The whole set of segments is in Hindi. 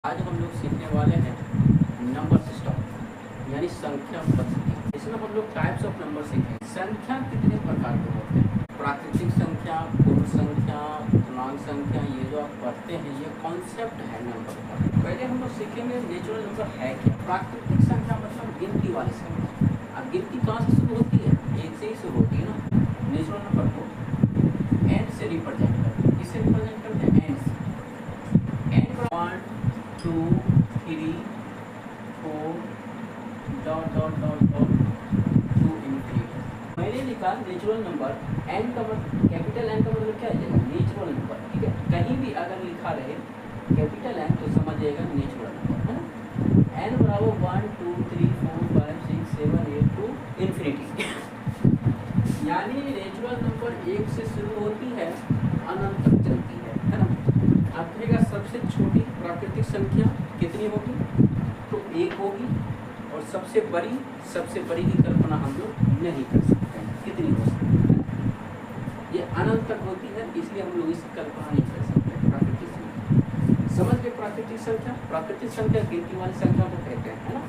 आज हम लोग सीखने वाले हैं नंबर सिस्टम यानी संख्या पद्धति। इसमें हम लोग टाइप्स ऑफ नंबर सीखेंगे। संख्या कितने प्रकार के होते हैं? प्राकृतिक संख्या, पूर्ण संख्या, पूर्णांक संख्या। ये जो आप पढ़ते हैं ये कॉन्सेप्ट है नंबर का। पहले हम लोग सीखेंगे नेचुरल नंबर है क्या। प्राकृतिक संख्या मतलब गिनती वाली संख्या। अब गिनती कहाँ से शुरू होती है? एक से ही शुरू होती है ना। नेचुरल नंबर को एन से रिप्रेजेंट करते हैं। किससे रिप्रेजेंट करते हैं? एन से। N 1 2 3 4 dot dot dot dot to infinity. मैंने लिखा नेचुरल नंबर एन का मतलब कैपिटल एन का मतलब क्या है? Natural number. ठीक है, कहीं भी अगर लिखा रहे कैपिटल एन तो समझिएगा नेचुरल नंबर है ना। एन बराबर 1 2 3 4 5 6 7 8 टू इंफिनिटी। यानी नेचुरल नंबर एक से शुरू होती है, अनंत तक चलती है ना। अब कहेगा सबसे छोटी प्राकृतिक संख्या कितनी होगी? तो एक होगी। और सबसे बड़ी की कल्पना हम लोग नहीं कर सकते हैं, कितनी हो सकती है। ये अनंत तक होती है, इसलिए हम लोग इसकी कल्पना नहीं कर सकते। प्राकृतिक संख्या समझ के। प्राकृतिक संख्या गिनती वाली संख्या को कहते हैं, है ना।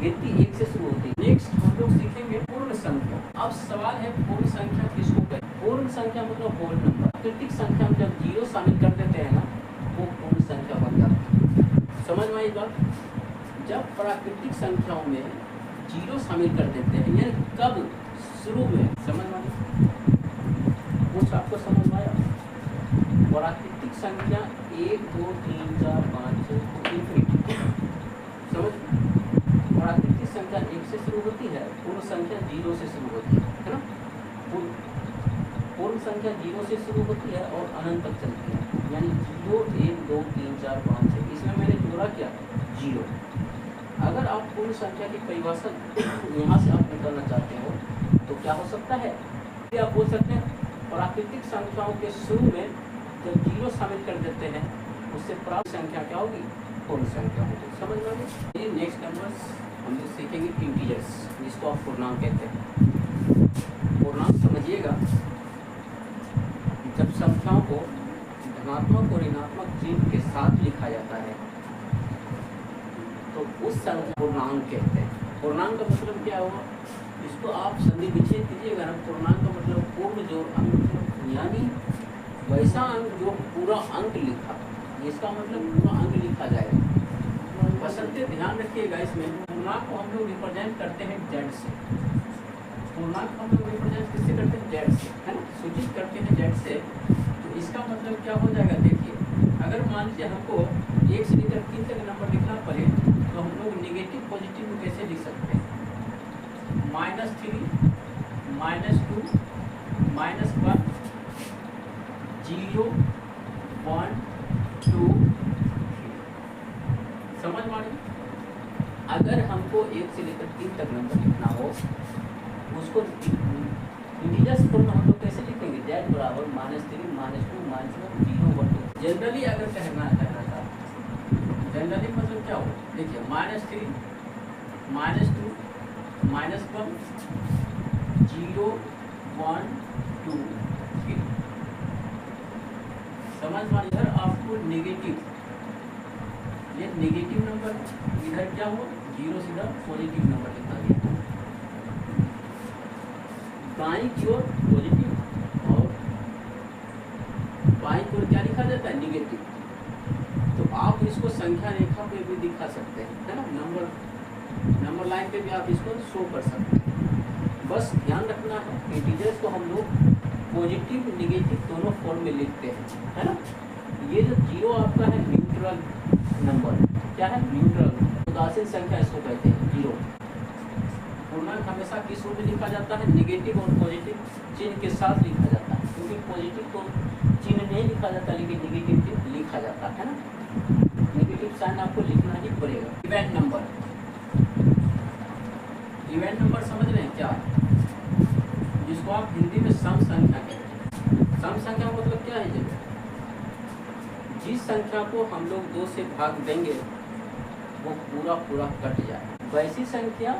गिनती एक से शुरू होती है। नेक्स्ट हम लोग सीखेंगे पूर्ण संख्या। अब सवाल है पूर्ण संख्या किसको कहते हैं? पूर्ण संख्या मतलब होल नंबर। प्राकृतिक संख्या में जब जीरो शामिल कर देते हैं ना वो पूर्ण संख्या बन जाती है। समझ में आई बात? जब प्राकृतिक संख्याओं में जीरो शामिल कर देते हैं यानी कब? शुरू में। समझ में आई? कुछ आपको समझ में आया? प्राकृतिक संख्या 1 2 3 4 5 6 इंफिनिटी। समझ? प्राकृतिक संख्या 1 से शुरू होती है, पूर्ण संख्या 0 से शुरू होती है ना। पूर्ण संख्या 0 से शुरू होती है और अनंत तक चलती है, यानी 0 1 2 3 4 5 6। इसमें मैंने जोड़ा क्या? 0। अगर आप पूर्ण संख्या की परिभाषा यहाँ से आप निकालना चाहते हो तो क्या हो सकता है? आप बोल सकते हैं प्राकृतिक संख्याओं के शुरू में जब 0 शामिल कर देते हैं उससे प्राप्त संख्या क्या होगी? पूर्ण संख्या होगी। समझ में आ गई? नेक्स्ट नंबर्स हम लोग सीखेंगे इंटीजर्स, जिसको आप पूर्णांक कहते हैं। पूर्णांक समझिएगा, जब संख्याओं को धनात्मक और ऋणात्मक चिन्ह के साथ लिखा जाता है तो उस संख्या पूर्णांक कहते हैं। पूर्णांक का मतलब क्या हुआ? इसको आप संधि विच्छेद कीजिएगा ना। पूर्णांक का मतलब पूर्ण जोड़ अंक, यानी वैसा अंक जो पूरा अंक लिखा, इसका मतलब पूरा अंक लिखा जाएगा। बसंते ध्यान रखिएगा, इसमें पूर्णांक को हम लोग रिप्रेजेंट करते हैं जेड से। पूर्णांक को हम लोग रिप्रेजेंट किससे करते हैं? जेड से, है ना। सूचित करते हैं जेड से। तो इसका मतलब क्या हो जाएगा? देखिए, अगर मान लीजिए हमको 1 से लेकर 3 तक नंबर लिखना पड़े तो हम लोग नेगेटिव पॉजिटिव में कैसे लिख सकते हैं? -3 -2 -1 0 1 2। समझ में? अगर हमको 1 से लेकर 3 तक नंबर लिखना हो उसको इंटीजर्स फॉर्म में हम लोग कैसे लिखेंगे? जेड बराबर -3 -2 -1 0 1 2। जनरली अगर कहना था, जनरली मतलब क्या हो? देखिए, -3 -2 -1 0 1 2 3। समझ में? इधर आपको नेगेटिव, ये नेगेटिव नंबर, इधर क्या हो? 0 सीधा पॉजिटिव नंबर लिखा गया। दाईं की ओर पॉजिटिव और बाईं की ओर क्या लिखा जाता है? नेगेटिव। तो आप इसको संख्या रेखा पे भी दिखा सकते हैं, है ना। नंबर लाइन पे भी आप इसको शो कर सकते हैं। बस ध्यान रखना है, इंटीजर्स को हम लोग पॉजिटिव नेगेटिव दोनों फॉर्म में लिखते हैं, है ना। ये जो 0 आपका है न्यूट्रल नंबर, क्या है? न्यूट्रल उदासीन संख्या इसको कहते हैं 0। पूर्णांक हमेशा किस रूप में लिखा जाता है? नेगेटिव और पॉजिटिव चिन्ह के साथ लिखा जाता है, क्योंकि पॉजिटिव तो चिन्ह नहीं लिखा जाता लेकिन नेगेटिव चिन्ह लिखा जाता है ना। नेगेटिव साइन आपको लिखना ही पड़ेगा। इवेंट नंबर, इवेंट नंबर समझ रहे हैं क्या? जिसको आप हिंदी में सम संख्या कहते हैं। सम संख्या मतलब क्या है? जिस संख्या को हम लोग 2 से भाग देंगे वो पूरा कट जाए, वैसी संख्या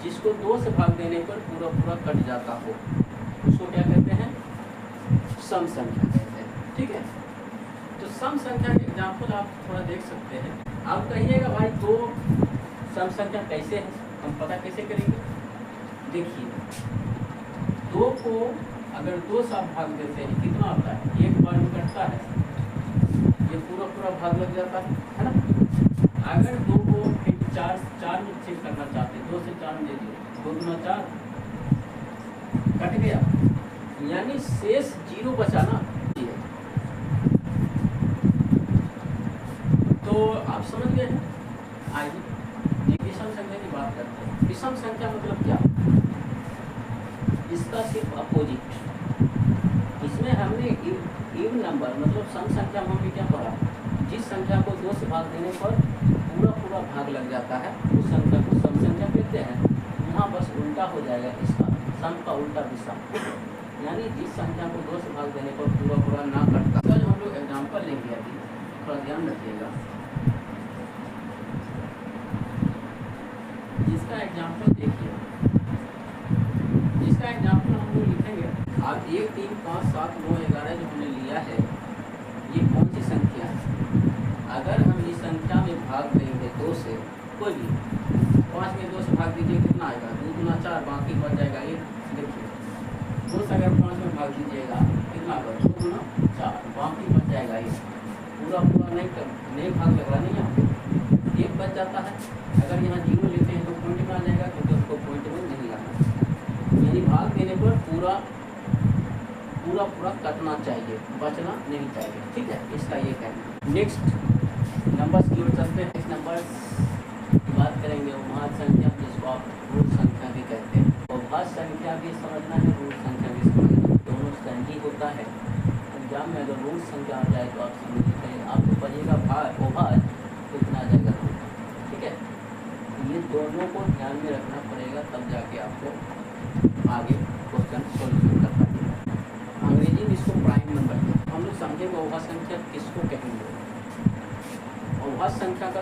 जिसको 2 से भाग देने पर पूरा कट जाता हो उसको क्या कहते हैं? सम संख्या कहते हैं। ठीक है, तो सम संख्या के एग्जाम्पल आप थोड़ा देख सकते हैं। आप कहिएगा भाई दो सम संख्या कैसे है, हम पता कैसे करेंगे। देखिए, दो को अगर दो से आप भाग देते हैं कितना आता है, एक बार में कटता है, ये पूरा भाग लग जाता है ना। अगर दो को फिर चार में चेक करना चाहते हैं, 2 से 4 में दे दिए, 2 दूना 4 कट गया, यानी शेष 0 बचाना। तो आप समझ गए हैं। आइए विषम संख्या की बात करते हैं। विषम संख्या मतलब क्या, इसका सिर्फ अपोजिट। इसमें हमने इवन नंबर मतलब सम संख्या में हमने क्या पढ़ा, जिस संख्या को 2 से भाग देने पर पूरा भाग लग जाता है उस संख्या को सम संख्या कहते हैं। यहाँ बस उल्टा हो जाएगा, इसका सम का उल्टा विषम, यानी जिस संख्या को 2 से भाग देने पर पूरा ना कटता। तो हम लोग एग्जाम्पल लेंगे, अभी थोड़ा ध्यान रखिएगा। इसका एग्जाम्पल देखिए, इसका एग्जाम्पल हम लोग लिखेंगे। अब 1 3 5 7 9 11 जो हमने लिया है, ये कौन सी संख्या है। अगर हम इस संख्या में भाग देंगे 2 से, कोई भी 5 में 2 से भाग दीजिए, कितना आएगा, 2 दूना 4, बाकी बच जाएगा 1। देखिए 2 से अगर 5 में भाग दीजिएगा कितना होगा, 2 दूना 4, बाकी बच जाएगा 1। पूरा नहीं भाग लग रहा, नहीं यहाँ पे 1 बच जाता है। अगर यहाँ 0 लेते हैं तो पॉइंट में आ जाएगा, क्योंकि उसको पॉइंट में नहीं लाना। यानी भाग देने पर पूरा कटना चाहिए, बचना नहीं चाहिए, ठीक है। इसका ये कहना। नेक्स्ट नंबर्स की ओर चलते हैं। नेक्स्ट नंबर की बात करेंगे, अभाज्य संख्या, जिसको आप रूट संख्या भी कहते हैं। अभाज्य संख्या भी समझना है, रूट संख्या भी समझना है, दोनों सेम ही होता है। एग्जाम में अगर रूट संख्या आ जाए तो आप समझिए, आपको पढ़िएगा अभाज्य तो इतना आ जाएगा रूट, ठीक है। ये दोनों को ध्यान में रखना पड़ेगा, तब जाके आपको आगे क्वेश्चन सोल्यूशन कर पाएंगे। अंग्रेजी में इसको प्राइम नंबर कहते हैं। हम लोग समझेंगे अभाज्य संख्या किसको कहेंगे। अभाज्य संख्या का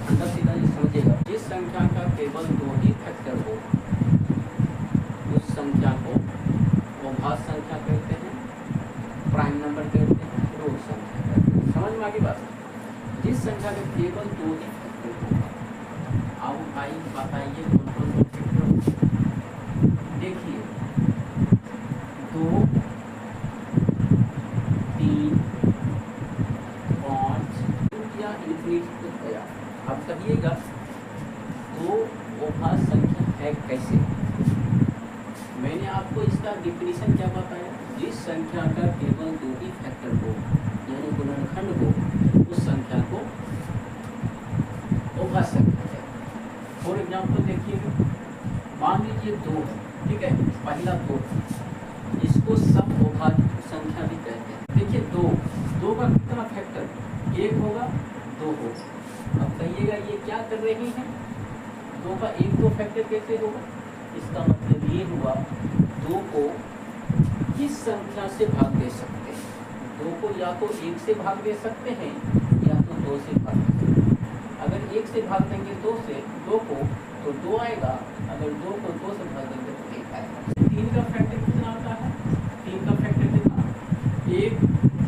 अंदर सीधा ये समझेगा, जिस संख्या का केवल 2 ही फैक्टर हो उस संख्या को अभाज्य संख्या कहते हैं, प्राइम नंबर कहते हैं, रूट संख्या कहते हैं। समझ में आगे बात। जिस संख्या का केवल 2 ही फैक्टर होगा, अब भाई बताइए कौन सा फैक्टर। देखिए 2 3 5 या इन्फिनिटी तक गया। अब कहिएगा तो अभाज्य संख्या है कैसे। मैंने आपको इसका डिफिनीशन क्या बताया, जिस संख्या का केवल 2 ही फैक्टर हो यानी गुणनखंड हो उस संख्या को अभाज्य संख्या है। फॉर एग्जाम्पल देखिएगा, मान लीजिए 2 है, ठीक है, पहला 2, इसको सम अभाज्य संख्या भी कहते हैं। देखिए 2 का कितना फैक्टर, 1 होगा 2 होगा। अब कहिएगा ये क्या कर रही है, 2 का 1 फैक्टर कैसे होगा। इसका मतलब ये हुआ 2 को किस संख्या से भाग दे सकते हैं। 2 को या तो 1 से भाग दे सकते हैं या तो 2 से भाग दे सकते हैं। अगर 1 से भाग देंगे 2 को तो 2 आएगा, अगर 2 को 2 से भाग देंगे तो 1 आएगा। 3 का फैक्टर कितना आता है, 3 का फैक्टर कितना, 1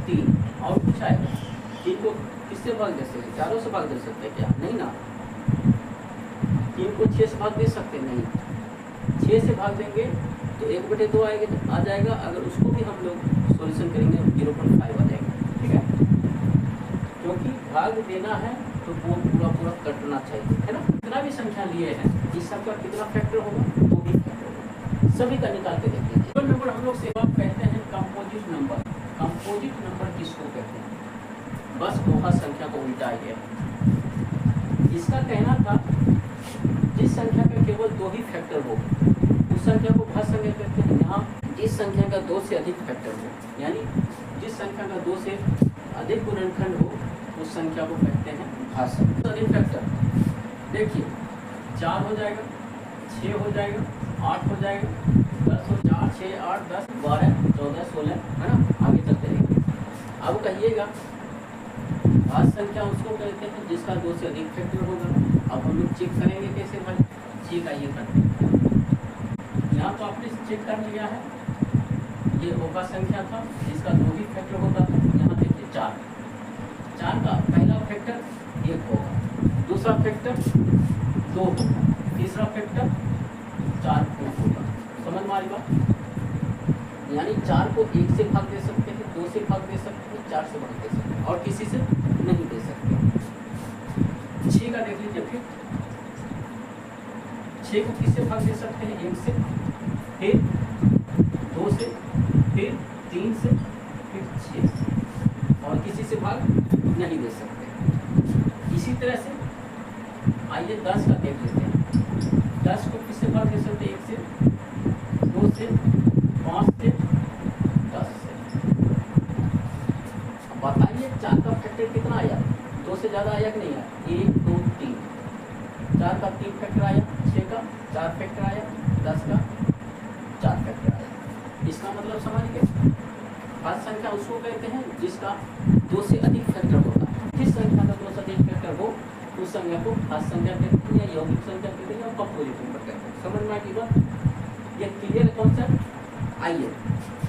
3 और कुछ आएगा। 3 को किससे भाग दे सकते, 4 से भाग दे सकते हैं क्या, नहीं ना। 3 को 6 से भाग दे सकते नहीं, 6 से भाग देंगे तो 1/2 आ जाएगा। अगर उसको भी हम लोग सॉल्यूशन करेंगे 0.5 आ जाएगा, ठीक है। क्योंकि भाग देना है तो वो पूरा कटना चाहिए, है ना। कितना भी संख्या लिए हैं, इस सबका कितना फैक्टर होगा, 2 ही फैक्टर होगा। सभी का निकाल के देखिए। तो नंबर हम लोग से कहते हैं कंपोजिट नंबर। कंपोजिट नंबर किसको कहते हैं, बस अभाज्य संख्या को उल्टा है। इसका कहना था जिस संख्या का केवल 2 ही फैक्टर हो उस संख्या को भाज्य संख्या कहते हैं। यहाँ जिस संख्या का 2 से अधिक फैक्टर हो, यानी जिस संख्या का 2 से अधिक गुणनखंड हो उस संख्या को कहते हैं भाज्य संख्या। अधिक फैक्टर देखिए 4 हो जाएगा, 6 हो जाएगा, 8 हो जाएगा, 10 हो, 4 6 8 10 12 14 16, है ना। आगे चलते रहेंगे। अब कहिएगा भाज्य संख्या उसको कहते हैं जिसका 2 से अधिक फैक्टर होगा। अब हम लोग चेक करेंगे कैसे भाई, चेक आइए करते हैं। यहाँ तो आपने चेक कर लिया है, ये अभाज्य संख्या था जिसका 2 ही फैक्टर होता था। यहाँ देखिए 4, 4 का पहला फैक्टर 1 होगा, दूसरा फैक्टर 2 होगा, तीसरा फैक्टर 4 होगा। समझ में आ रही बात? यानी 4 को 1 से भाग दे सकते हैं, 2 से भाग दे सकते हैं, 4 से भाग दे सकते हैं और किसी से नहीं दे सकते। 6 का देख लीजिए, फिर 6 को किससे भाग दे सकते हैं? 1 से, फिर 2 से, फिर 3 से, फिर 6 से और किसी से भाग नहीं दे सकते। इसी तरह से आइए 10 का देख लेते हैं। 10 को किससे भाग दे सकते हैं? 1 से, 2 से, 5 से, 10 से। अब बताइए 4 का फैक्टर कितना आया? 2 से ज़्यादा आया कि नहीं आया? 1 2 3। 4 का 3 फैक्टर आया, 6 का 4 फैक्टर आया, 10 का 4 फैक्टर आया। इसका मतलब समझ गए? भाज्य संख्या उसको कहते हैं जिसका 2 से अधिक फैक्टर होता है। जिस संख्या का 2 से अधिक फैक्टर हो उस संख्या को भाज्य संख्या कहते हैं या यौगिक संख्या कहते हैं या कंपोजिट नंबर कहते हैं। समझ में आएगी बात? ये क्लियर है कॉन्सेप्ट? आइए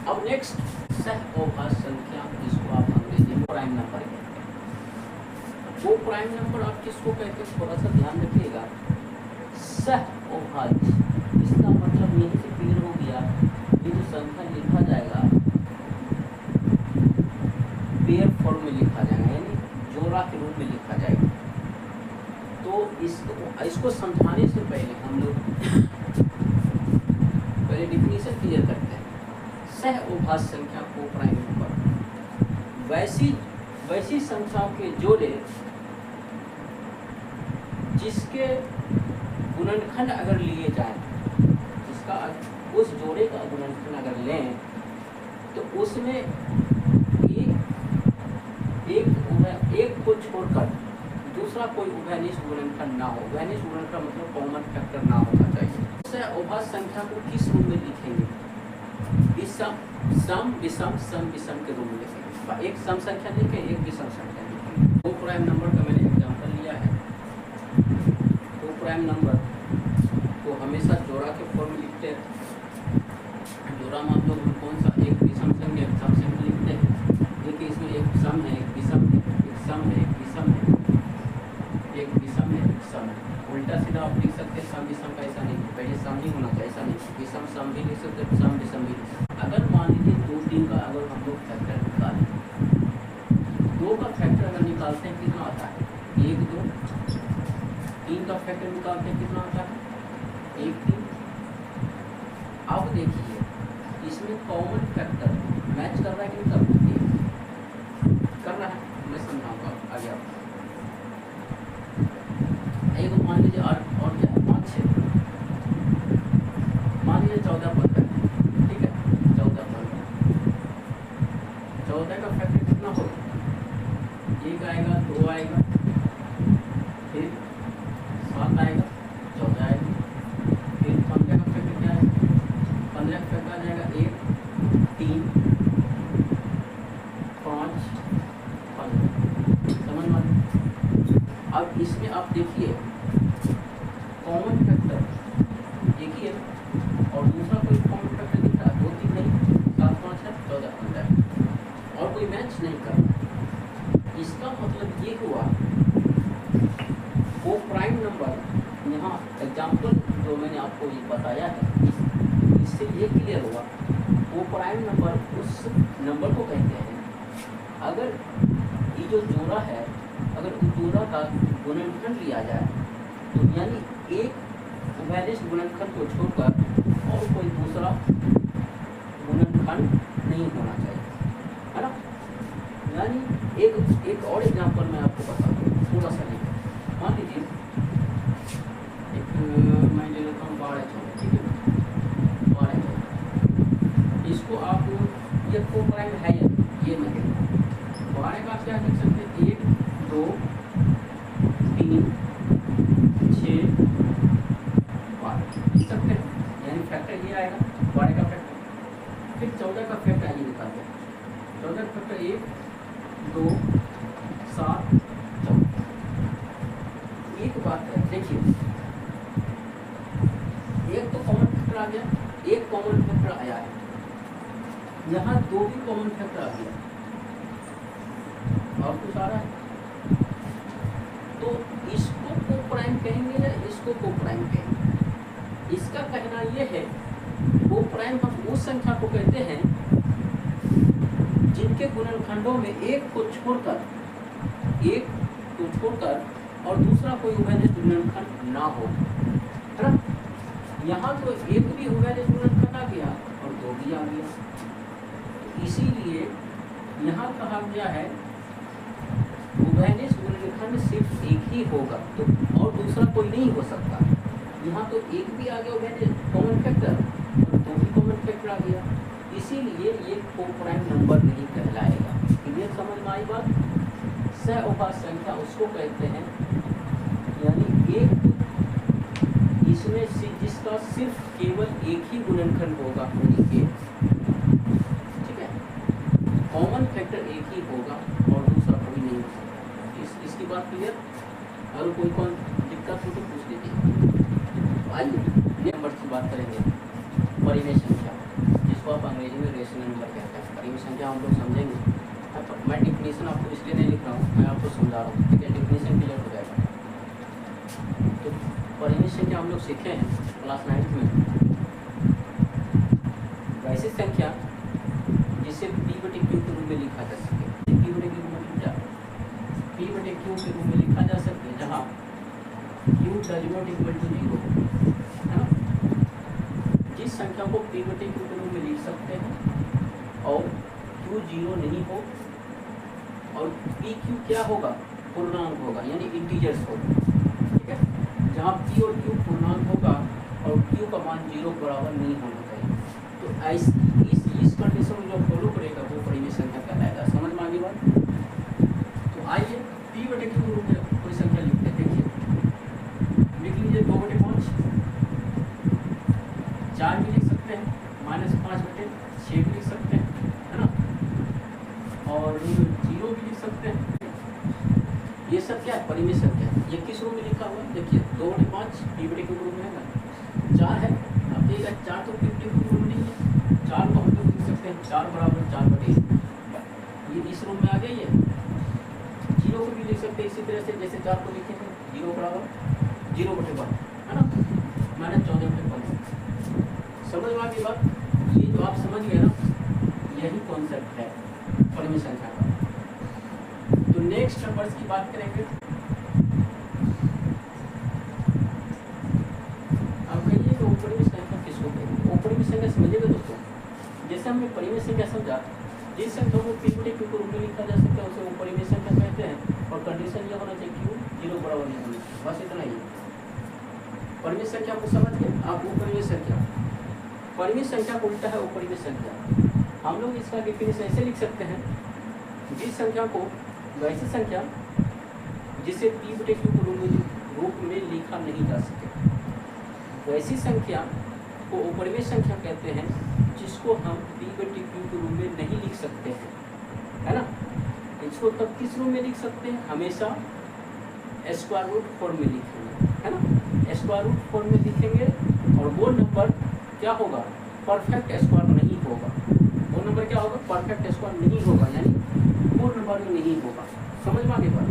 अब नेक्स्ट सहअभाज्य संख्या, जिसको आप अंग्रेजी में प्राइम नंबर कहते हैं। वो प्राइम नंबर आप किसको कहते हैं थोड़ा सा ध्यान रखिएगा। सहअभाज्य, इसका मतलब यही से क्लियर हो गया, ये जो संख्या लिखा जाएगा पेयर फॉर्म में लिखा जाएगा, यानी जोड़ा के रूप में लिखा जाएगा। तो इसको समझाने से पहले हम लोग पहले डिफिनीशन क्लियर करते हैं। सहअभाज्य संख्या को प्राइम नंबर वैसी संख्याओं के जोड़े जिसके गुणनखंड अगर लिए जाए, जिसका उस जोड़े का गुणनखंड अगर लें तो उसमें एक को छोड़कर दूसरा कोई उभयनिष्ठ गुणनखंड ना हो। उभयनिष्ठ गुणनखंड मतलब कॉमन फैक्टर ना होना चाहिए। सहअभाज्य संख्या को किस रूप में लिखेंगे? सम विषम सम विषम के रूप में लिखेंगे। एक सम संख्या लिखें, एक विषम संख्या लिखेंगे। दो प्राइम नंबर का मैंने एग्जांपल लिया है। दो प्राइम नंबर को हमेशा जोड़ा के फॉर्म में लिखते हैं। जोड़ा मान लो हम कौन सा? एक विषम संख्या, एक सम संख्या लिखते हैं। देखिए इसमें एक सम है, एक विषम है, एक सम है, एक विषम है, एक विषम है, एक सम है। उल्टा सीधा आप लिख सकते हैं सम विषम का, ऐसा नहीं, पहले सम ही होना चाहिए, ऐसा नहीं। विषम सम भी लिख सकते हैं, सम विषम भी लिख सकते हैं। अगर मान लीजिए 2 3 का अगर हम लोग फैक्टर निकालें, 2 का फैक्टर अगर निकालते हैं कितना आता है? 1 2। 3 का फैक्टर निकालते हैं कितना आता है? 1 3। अब देखिए इसमें कॉमन फैक्टर मैच कर रहा है कि नहीं कर रहा है? मैं समझाऊंगा आगे आपको। एक मान लीजिए और क्या है? 5 6। मान लीजिए 14 पर है, ठीक है? 14 पर 14 का फैक्टर कितना होगा? 1 आएगा, 2 आएगा, फिर 7 आएगा, 14 आएगा, फिर 15 का फैक्टर क्या है? 15 का फैक्टर आ जाएगा 1 3 5 15। समझ में? अब इसमें आप देखिए कॉमन फैक्टर एक ही है और दूसरा कोई कॉमन फैक्टर दिख रहा है? 2 3 नहीं, 7 5 है, 14 15 और कोई मैच नहीं कर रहा। इसका मतलब ये हुआ वो प्राइम नंबर, यहाँ एग्जाम्पल जो मैंने आपको ये बताया है इससे ये क्लियर हुआ वो प्राइम नंबर उस नंबर को कहते हैं अगर ये जो जोड़ा है, अगर उस जोड़ा का गुणनखंड लिया जाए तो यानी एक उभयनिष्ठ गुणनखंड को छोड़कर और कोई दूसरा गुणनखंड नहीं होना चाहिए, है ना? यानी एक और एग्जांपल मैं आपको बता दूँ, थोड़ा सा देखिए। मान लीजिए मैं ले लेता हूँ 12 14, ठीक है? 12 14 इसको आप ये को प्राइम है ये नहीं, 12 का क्या लिख सकते हैं? 1 2 3 6 12 लिख सकते हैं, यानी फैक्टर ये आएगा 12 का फैक्टर। फिर 14 का फैक्टर आइए निकालते हैं। 14 का फैक्टर 1 2 7 14। एक बात है, देखिए एक तो कॉमन फैक्टर आ गया, एक कॉमन फैक्टर आया है, यहाँ 2 भी कॉमन फैक्टर आ गया और कुछ आ रहा है प्राइम कहेंगे या इसको को प्राइम कहेंगे? इसका कहना यह है को प्राइम हम उस संख्या को कहते हैं जिनके गुणनखंडों में एक को छोड़कर और दूसरा कोई उभयनिष्ठ गुणनखंड ना हो, है ना। यहाँ तो एक भी उभयनिष्ठ गुणनखंड आ गया और दो भी आ गया, इसीलिए यहाँ कहा गया है उभयनिष्ठ गुणनखंड सिर्फ एक ही होगा, तो और दूसरा कोई नहीं हो सकता। यहाँ तो एक भी आ गया उभयनिष्ठ कॉमन फैक्टर और दो भी कॉमन फैक्टर आ गया, इसीलिए ये को प्राइम नंबर नहीं कहलाएगा। क्लियर, समझ में आई बात? सहउभाज्य संख्या उसको कहते हैं यानी एक इसमें से जिसका सिर्फ केवल एक ही गुणनखंड होगा, ठीक है, कॉमन फैक्टर एक ही होगा और दूसरा कोई नहीं हो सकता। इसकी बात क्लियर? अगर कोई कौन दिक्कत हो तो पूछ लीजिए। आइए नंबर की बात करेंगे, परिमेय संख्या, जिसको आप अंग्रेजी में रेशनल नंबर कहते हैं। परिमेय संख्या हम लोग समझेंगे, मैं डिफिनेशन आपको इसलिए नहीं लिख रहा हूँ, मैं आपको समझा रहा हूँ, ठीक है, डिफिनेशन क्लियर हो जाएगा। तो परिमेय संख्या हम लोग सीखे हैं क्लास 9 में, वैसी संख्या जिसे P/Q के रूप में लिखा जा सके। P/Q के रूप में लिखा जा सके, जहाँ Q does not equal to 0, है ना। जिस संख्या को P/Q के रूप में लिख सकते हैं और Q 0 नहीं हो और PQ क्या होगा, पूर्णांक होगा, यानी इंटीजर्स होगा, ठीक है। जहाँ P और Q पूर्णांक होगा और Q का मान 0 बराबर नहीं होना चाहिए, तो इस कंडीशन में जो फॉलो करेगा वो परिमेय संख्या कहलाएगा। समझ में आ गई बात? तो आइए P/Q के रूप में कोई संख्या लिखते हैं। देखिए, लिख लीजिए 2/5, 4 भी लिख सकते हैं, -5/6 भी लिख सकते हैं, है ना, और 0 भी लिख सकते हैं। ये सब क्या है, परिमेय संख्या। ये किस रूप में लिखा हुआ है? देखिए 2/5 P/Q के रूप में है ना, 4 है, अब देखिएगा 4 तो P/Q के रूप में नहीं है, 4 को हम लोग लिख सकते हैं 4 बराबर 4/1, ये इस रूप में आ गई है। 0 को भी लिख सकते हैं इसी तरह से, जैसे 4 को लिखे थे, 0 बराबर 0/1, है ना, -14/5। समझ में आ गई बात? ये जो आप समझ गए ना, यही कॉन्सेप्ट है परिमेय संख्या का। तो नेक्स्ट नंबर्स की बात करेंगे। अब कहिए कि परिमेय संख्या किसको कहेंगे? परिमेय संख्या समझिएगा दोस्तों, जैसे हमने परिमेय संख्या समझा, जिस संख्या को P/Q के रूप में लिखा जा सकता है उसे वो परिमेय संख्या कहते हैं, और कंडीशन ये होना चाहिए Q 0 बराबर नहीं होना, बस इतना ही। परिमेय संख्या को समझ गए आप? वो परिमेय संख्या, परिमेय संख्या को उल्टा है वो परिमेय संख्या। हम लोग इसका डिफिनेशन ऐसे लिख सकते हैं, जिस संख्या को वैसी संख्या जिसे P/Q के रूप में लिखा नहीं जा सके, वैसी संख्या को अपरिमेय संख्या कहते हैं, जिसको हम P/Q के रूप में नहीं लिख सकते हैं, है ना। इसको तब किस रूप में लिख सकते हैं? हमेशा स्क्वायर रूट फॉर्म में लिखेंगे, है ना, स्क्वायर रूट फॉर्म में लिखेंगे, और वो नंबर क्या होगा, परफेक्ट स्क्वायर नहीं होगा। वो नंबर क्या होगा, परफेक्ट स्क्वायर नहीं होगा, यानी पूर्ण वर्ग नहीं होगा। समझ में आ गई बात?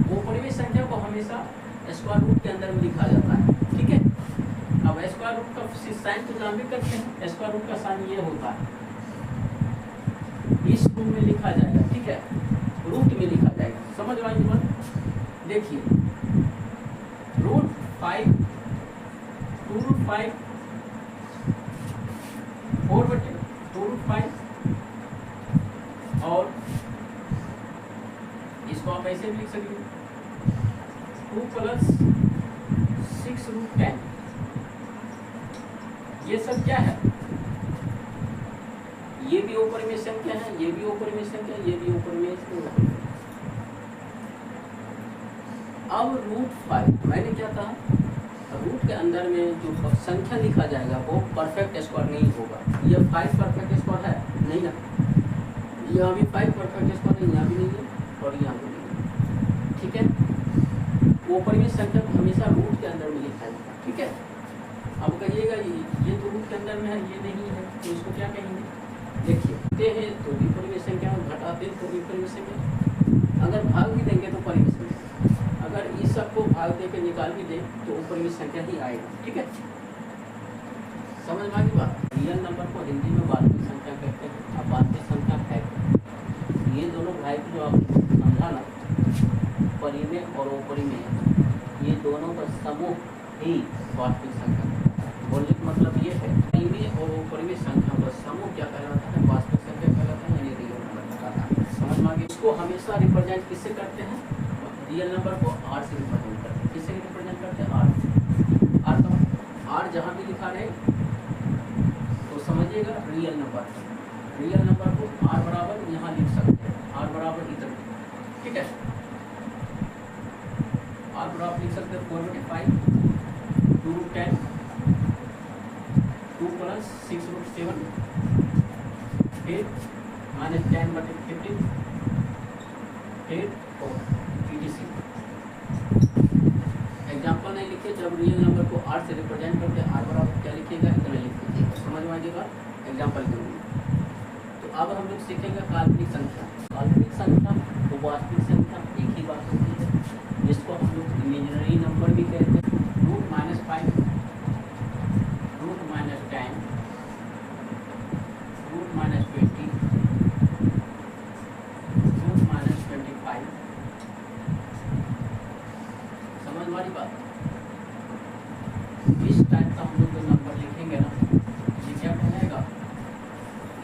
वो परिमेय संख्या को हमेशा स्क्वायर रूट के अंदर में लिखा जाता है, ठीक है। अब स्क्वायर रूट का साइन तो जान भी करते हैं, स्क्वायर रूट का साइन ये होता है, इस रूप में लिखा जाएगा, ठीक है, रूट में लिखा जाएगा। समझ में आई बात? देखिए √5 2√5 4/2√5, और इसको आप ऐसे भी लिख सकते हो 2 + 6√10। ये सब क्या है? ये भी अपरिमेय संख्या है, ये भी अपरिमेय संख्या, ये भी अपरिमेय संख्या। अब √5 मैंने क्या कहा, रूट के अंदर में जो संख्या लिखा जाएगा वो परफेक्ट स्क्वायर नहीं होगा। ये 5 परफेक्ट स्क्वायर है नहीं ना, यहाँ भी 5 परफेक्ट स्क्वायर नहीं, यहाँ भी नहीं है और यहाँ भी नहीं है, ठीक है। वो परिमेय संख्या को हमेशा रूट के अंदर में लिखा जाएगा, ठीक है। अब कहिएगा ये तो रूट के अंदर में है, ये नहीं है, तो इसको क्या कहेंगे? देखिए हैं तो भी परिमेय संख्या, घटाते तो भी परिमेय संख्या, अगर भाग भी देंगे तो परिमेय संख्या। अगर इस सबको भाग दे के निकाल भी दे तो ऊपर में संख्या ही आएगा। ठीक है, समझ में आ गई बात। रियल नंबर को हिंदी में वास्तविक संख्या कहते हैं। अब वास्तविक संख्या है ये दोनों भाई जो आप समझा ना, परिमेय और उपरिमेय, ये दोनों का समूह ही वास्तविक संख्या। बोलने का मतलब ये है परिमेय और उपरिमेय संख्या का समूह क्या कहलाता है? वास्तविक संख्या कहलाता है, यानी रियल नंबर कहलाता है। समझ में आ गई। इसको हमेशा रिप्रेजेंट किससे करते हैं? रियल नंबर को आर से रिप्रेजेंट करते हैं। किससे रिप्रेजेंट करते हैं? आर से। आर का आर जहाँ भी लिखा रहे तो समझिएगा रियल नंबर। रियल नंबर को आर बराबर यहाँ लिख सकते हैं, आर बराबर इधर। ठीक है, आर बराबर लिख सकते हैं 4/5, 2√10, 2 + 6√7, फिर -10/15, फिर etc। एग्जाम्पल नहीं लिखिए, जब रियल नंबर को आर से रिप्रेजेंट करते हैं आर बराबर क्या लिखिएगा, इतना लिख दीजिएगा। समझ में आइएगा एग्जाम्पल के रूप में। तो अब हम लोग सीखेंगे काल्पनिक संख्या। काल्पनिक संख्या वो वास्तविक संख्या एक ही बात होती है, जिसको हम लोग इमेजिनरी नंबर भी कहते हैं। √-5, √-10, √-20, √-25। समझ में आ रही बात। इस टाइप का हम लोग जो नंबर लिखेंगे ना, ये क्या कहलाएगा?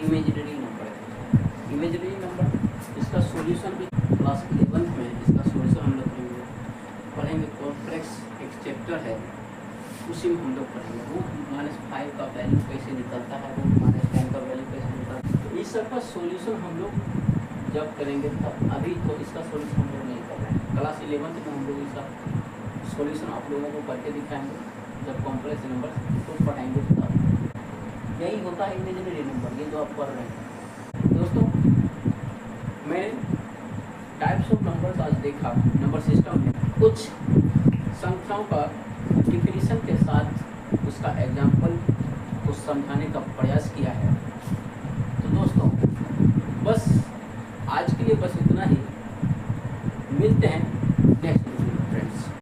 Imaginary number. इमेजिनरी नंबर, इसका सॉल्यूशन भी क्लास 11 में इसका सॉल्यूशन हम लोग पढ़ेंगे। कॉम्प्लेक्स एक चैप्टर है, उसी में हम लोग पढ़ेंगे। √-5 का वैल्यू कैसे निकलता है, √-10 का वैल्यू कैसे निकलता है। तो इस सब का सॉल्यूशन हम लोग जब करेंगे तब, अभी तो इसका सॉल्यूशन हम लोग नहीं कर रहे हैं। क्लास 11 में हम लोग इसका सॉल्यूशन आप लोगों को करके दिखाएंगे। जब कॉम्प्लेक्स नंबर तो पढ़ाएंगे तब। यही होता है इमेजिनरी नंबर, ये जो आप पढ़ रहे हैं। दोस्तों, मैंने टाइप्स ऑफ नंबर्स आज देखा नंबर सिस्टम में। कुछ संख्याओं का डिफिनीशन के साथ उसका एग्जाम्पल को समझाने का प्रयास किया है। तो दोस्तों, बस आज के लिए बस इतना ही। मिलते हैं